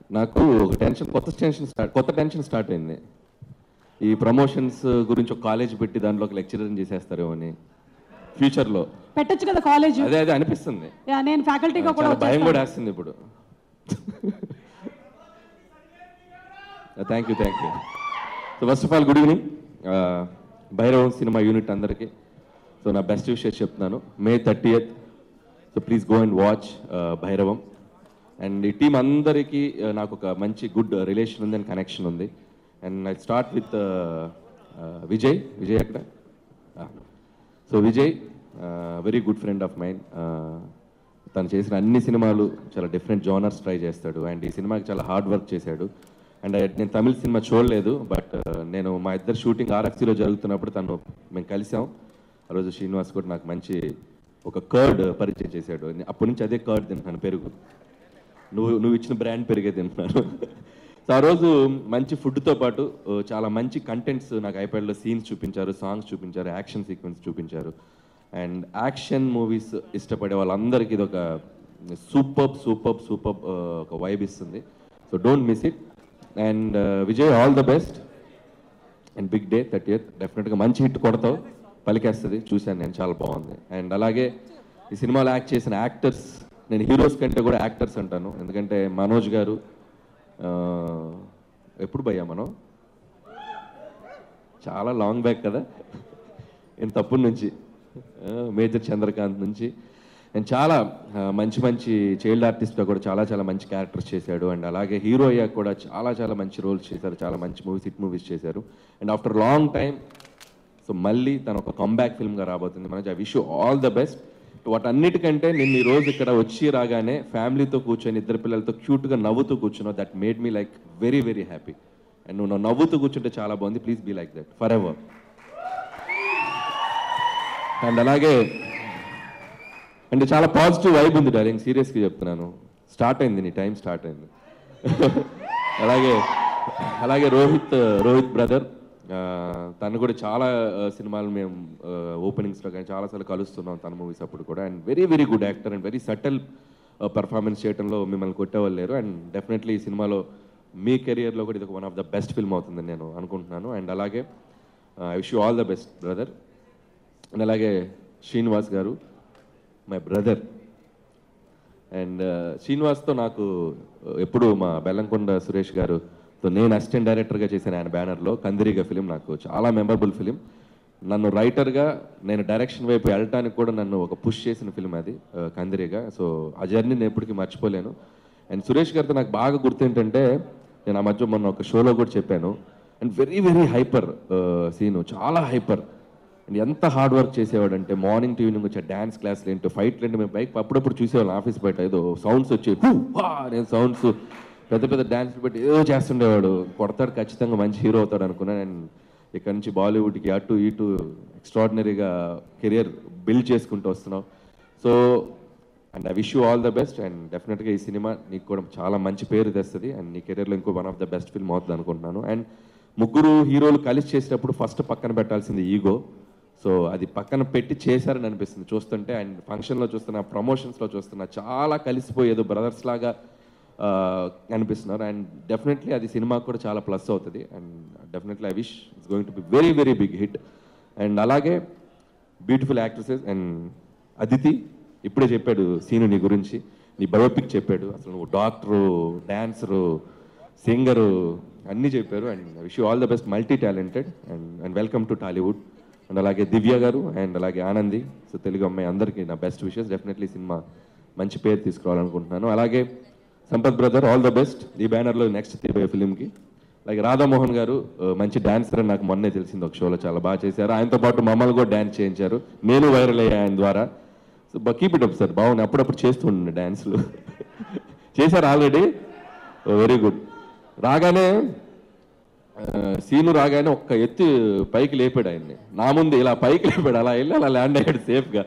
నాకు ఒక కొత్త టెన్షన్ స్టార్ట్ అయింది. ఈ ప్రమోషన్స్ గురించి ఒక కాలేజ్ పెట్టి దాంట్లో ఒక లెక్చరర్ చేసేస్తారేమో అని ఫ్యూచర్లో పెట్టొచ్చు కదా కాలేజ్. అదే అనిపిస్తుంది. నేను ఫ్యాకల్టీగా కూడా భయం కూడా వేస్తుంది ఇప్పుడు. Thank you. So first of all good evening Bhairavam సినిమా యూనిట్ అందరికీ. సో నా బెస్ట్ విషెస్ చెప్తున్నాను. May 30th. So please go and watch Bhairavam. And ఈ టీం అందరికీ నాకు ఒక మంచి గుడ్ రిలేషన్ ఉంది అండ్ కనెక్షన్ ఉంది. And I start with Vijay అక్కడ. So Vijay very good friend of mind. తను చేసిన అన్ని సినిమాలు చాలా డిఫరెంట్ జోనర్స్ ట్రై చేస్తాడు. అండ్ ఈ సినిమాకి చాలా హార్డ్ వర్క్ చేశాడు. అండ్ నేను తమిళ సినిమా చూడలేదు, బట్ నేను మా ఇద్దరు షూటింగ్ RFCలో జరుగుతున్నప్పుడు మేము కలిసాం. ఆ రోజు శ్రీనివాస్ కూడా నాకు మంచి ఒక కర్డ్ పరిచయం చేశాడు. అప్పటి నుంచి అదే కర్డ్ తింటున్నాను, పెరుగు. నువ్వు ఇచ్చిన బ్రాండ్ పెరిగే తింటున్నాను. సో ఆ రోజు మంచి ఫుడ్తో పాటు చాలా మంచి కంటెంట్స్ నాకు ఐప్యాడ్లో సీన్స్ చూపించారు, సాంగ్స్ చూపించారు, యాక్షన్ సీక్వెన్స్ చూపించారు. అండ్ యాక్షన్ మూవీస్ ఇష్టపడే వాళ్ళందరికీ ఇది ఒక సూపర్ ఒక వైబ్ ఇస్తుంది. So don't miss it. And Vijay, all the best. And big day 30th. డెఫినెట్గా మంచి హిట్ కొడతావు, పలికేస్తుంది. చూశాను నేను, చాలా బాగుంది. అండ్ అలాగే ఈ సినిమాలో యాక్ట్ చేసిన యాక్టర్స్, నేను హీరోస్ కంటే కూడా యాక్టర్స్ అంటాను. ఎందుకంటే మనోజ్ గారు ఎప్పుడు భయ్యా మనం చాలా లాంగ్ బ్యాక్ కదా, నేను తప్పటి నుంచి మేజర్ చంద్రకాంత్ నుంచి. అండ్ చాలా మంచి చైల్డ్ ఆర్టిస్ట్గా కూడా చాలా మంచి క్యారెక్టర్స్ చేశాడు. అండ్ అలాగే హీరో అయ్యాక కూడా చాలా మంచి రోల్స్ చేశారు, చాలా మంచి మూవీస్, హిట్ మూవీస్ చేశారు. And after long time so మళ్ళీ తను ఒక కంబ్యాక్ ఫిల్మ్గా రాబోతుంది. మనకి I wish you all the best. వాటన్నిటికంటే నేను ఈ రోజు ఇక్కడ వచ్చి రాగానే ఫ్యామిలీతో కూర్చొని ఇద్దరు పిల్లలతో క్యూట్గా నవ్వుతూ కూర్చున్నావు. That made me like very happy. And నువ్వు నవ్వుతూ కూర్చుంటే చాలా బాగుంది. Please be like that forever. And అలాగే అంటే చాలా పాజిటివ్ వైబ్ ఉంది డార్లింగ్, సీరియస్గా చెప్తున్నాను. స్టార్ట్ అయింది, నీ టైం స్టార్ట్ అయింది. అలాగే రోహిత్ బ్రదర్, తను కూడా చాలా సినిమాలు మేము ఓపెనింగ్స్లో కానీ చాలాసార్లు కలుస్తున్నాం తన మూవీస్ అప్పుడు కూడా. And very good actor and very subtle performance చేయడంలో మిమ్మల్ని కొట్టేవాళ్ళు లేరు. అండ్ డెఫినెట్లీ ఈ సినిమాలో మీ కెరియర్లో కూడా ఇది one of the best film అవుతుందని నేను అనుకుంటున్నాను. అండ్ అలాగే I wish you all the best brother. And అలాగే శ్రీనివాస్ గారు, మై బ్రదర్. అండ్ శ్రీనివాస్తో నాకు ఎప్పుడు మా బెల్లంకొండ సురేష్ గారుతో నేను అసిస్టెంట్ డైరెక్టర్గా చేశాను ఆయన బ్యానర్లో కందిరిగా ఫిలిం. నాకు చాలా మెమరబుల్ ఫిలిం. నన్ను రైటర్గా నేను డైరెక్షన్ వైపు వెళ్ళటానికి కూడా నన్ను ఒక పుష్ చేసిన ఫిలిం అది కందిరిగా. సో ఆ జర్నీ నేను ఎప్పటికీ మర్చిపోలేను. అండ్ సురేష్ గారితో నాకు బాగా గుర్తు ఏంటంటే, నేను ఆ మధ్య మొన్న ఒక షోలో కూడా చెప్పాను. అండ్ వెరీ హైపర్ సీను, చాలా హైపర్. అండ్ ఎంత హార్డ్ వర్క్ చేసేవాడు అంటే మార్నింగ్ టు ఈవినింగ్ వచ్చే డ్యాన్స్ క్లాస్లు ఏంటో, ఫైట్లు ఏంటో, మేము బైక్ అప్పుడప్పుడు చూసేవాళ్ళం ఆఫీస్ బయట. ఏదో సౌండ్స్ వచ్చి నేను సౌండ్స్ పెద్ద డ్యాన్స్లు పెట్టి ఏదో చేస్తుండేవాడు. కొడతాడు, ఖచ్చితంగా మంచి హీరో అవుతాడు అనుకున్నాను. అండ్ ఇక్కడ నుంచి బాలీవుడ్కి అటు ఇటు ఎక్స్ట్రాడినరీగా కెరియర్ బిల్డ్ చేసుకుంటూ వస్తున్నావు. So and I wish you all the best. And డెఫినెట్గా ఈ సినిమా నీకు కూడా చాలా మంచి పేరు తెస్తుంది. అండ్ నీ కెరియర్లో ఇంకో one of the best film అవుతుంది అనుకుంటున్నాను. అండ్ ముగ్గురు హీరోలు కలిసి చేసేటప్పుడు ఫస్ట్ పక్కన పెట్టాల్సింది ఈగో. సో అది పక్కన పెట్టి చేశారని అనిపిస్తుంది చూస్తుంటే. అండ్ ఫంక్షన్లో చూస్తున్నా, ప్రమోషన్స్లో చూస్తున్నా, చాలా కలిసిపోయి ఏదో బ్రదర్స్ లాగా అనిపిస్తున్నారు. అండ్ డెఫినెట్లీ అది సినిమాకు కూడా చాలా ప్లస్ అవుతుంది. And definitely I wish it's going to be very big hit. And అలాగే బ్యూటిఫుల్ యాక్ట్రెసెస్. అండ్ అదితి ఇప్పుడే చెప్పాడు సీను నీ గురించి, నీ బయోపిక్ చెప్పాడు. అసలు నువ్వు డాక్టరు, డాన్సరు, సింగరు అన్నీ చెప్పారు. And I wish you all the best, multi talented. And welcome to Tollywood. And అలాగే దివ్య గారు అండ్ అలాగే ఆనంది, సో తెలుగు అమ్మాయి, అందరికీ నా బెస్ట్ విషెస్. డెఫినెట్లీ సినిమా మంచి పేరు తీసుకురావాలనుకుంటున్నాను. అలాగే Sampath brother, all the best ఈ బ్యానర్లో నెక్స్ట్ తీయబోయే ఫిలింకి. అలాగే రాధామోహన్ గారు మంచి డాన్సర్ అని నాకు మొన్నే తెలిసింది, ఒక షోలో చాలా బాగా చేశారు. ఆయనతో పాటు మమ్మల్ని కూడా డ్యాన్స్ చేయించారు, నేను వైరల్ అయ్యా ఆయన ద్వారా. So keep it up sir, బాగుంది. అప్పుడప్పుడు చేస్తూ ఉండే డ్యాన్స్లు చేశారు ఆల్రెడీ, వెరీ గుడ్. రాగానే సీను రాగానే ఒక్క ఎత్తి పైకి లేపాడు ఆయన్ని, నా ముందు ఇలా పైకి లేపాడు, అలా వెళ్ళి అలా ల్యాండ్ అయ్యాడు సేఫ్గా.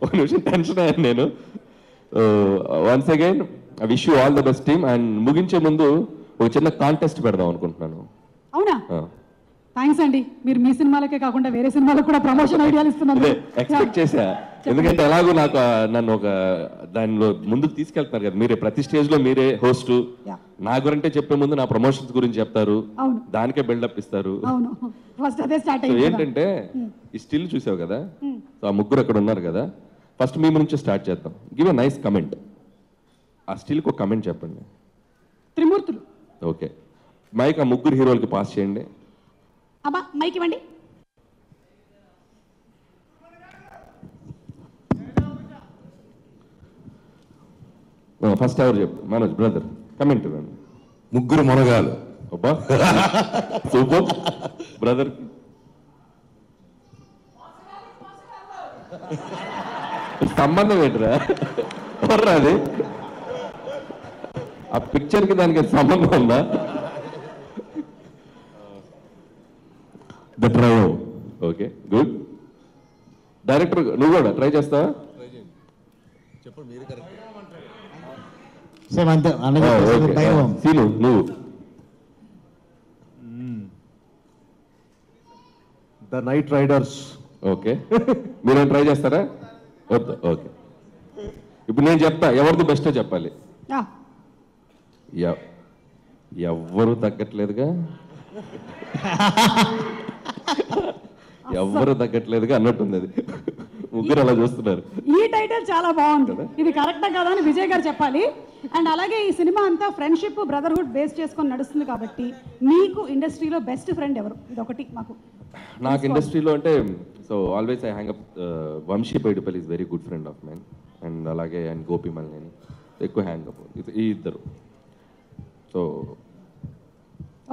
ఒక నిమిషం టెన్షన్ అయ్యాను నేను. Once again I wish you all the best team. And ముగించే ముందు ఒక చిన్న కాంటెస్ట్ పెడదాం అనుకుంటున్నాను. అవునా? థ్యాంక్స్ అండి, మీరు మీ సినిమాలకే కాకుండా వేరే సినిమాలకు కూడా ప్రమోషన్ ఐడియాలు ఇస్తున్నారు. ఎక్స్పెక్ట్ చేశా ఎందుకంటే ఎలాగో నాకు నన్ను ఒక దానిలో ముందుకు తీసుకెళ్తున్నారు కదా మీరే, ప్రతి స్టేజ్ లో మీరే హోస్ట్. Yeah. నా గురంటే చెప్పే ముందు నా ప్రమోషన్స్ గురించి చెప్తారు, అవును దానికే బిల్డప్ ఇస్తారు. అవును ఫస్ట్ అదే స్టార్ట్ సో అయింది కదా. ఏంటంటే ఈ స్టిల్ చూసావు కదా, సో ఆ ముగ్గురు అక్కడ ఉన్నారు కదా, ఫస్ట్ మీ నుంచి స్టార్ట్ చేద్దాం. Give a nice comment. ఆ స్టిల్కి ఒక కమెంట్ చెప్పండి. త్రిమూర్తులు. ఓకే, మైక్ ఆ ముగ్గురు హీరోలకి పాస్ చేయండి. అబ్బా మైక్ ఇవ్వండి. ఫస్ట్ ఎవరు చెప్పు? మనోజ్ బ్రదర్ కమెంట్ ఇవ్వండి. ముగ్గురు మునగాలు. అబ్బా సూపర్ బ్రదర్. సంబంధం ఏంటిరా ఎవర్రా అది? ఆ పిక్చర్ కి దానికి సంబంధం ఉందా? The trio. Okay good. Director నువ్వు కూడా ట్రై చేస్తావా? సేమ్ అంతే సీను నువ్వు. The night riders. ఓకే మీరేం ట్రై చేస్తారా? వద్దు. ఓకే ఇప్పుడు నేను చెప్తా, ఎవరిది బెస్టో చెప్పాలి. ఆ, ఎవ్వరు తగ్గట్లేదుగా, ఎవ్వరు తగ్గట్లేదుగా అన్నట్టుంది అది. ముగ్గురు అలా చూస్తున్నారు. ఈ టైటిల్ చాలా బాగుంది. ఇది కరెక్టా కదా అని విజయ్ గారు చెప్పాలి. అండ్ అలాగే ఈ సినిమా అంతా ఫ్రెండ్షిప్ బ్రదర్హుడ్ బేస్ చేసుకొని నడుస్తుంది కాబట్టి మీకు ఇండస్ట్రీలో బెస్ట్ ఫ్రెండ్ ఎవరు? ఇది ఒకటి మాకు. నాకు ఇండస్ట్రీలో అంటే so always I hang up Vamshi Paidipally is very good friend of mine. And అలాగే అండ్ గోపి మల్లేని ఎక్కువ హ్యాంగ్ అప్ ఈ ఇద్దరు. So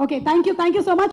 okay thank you so much.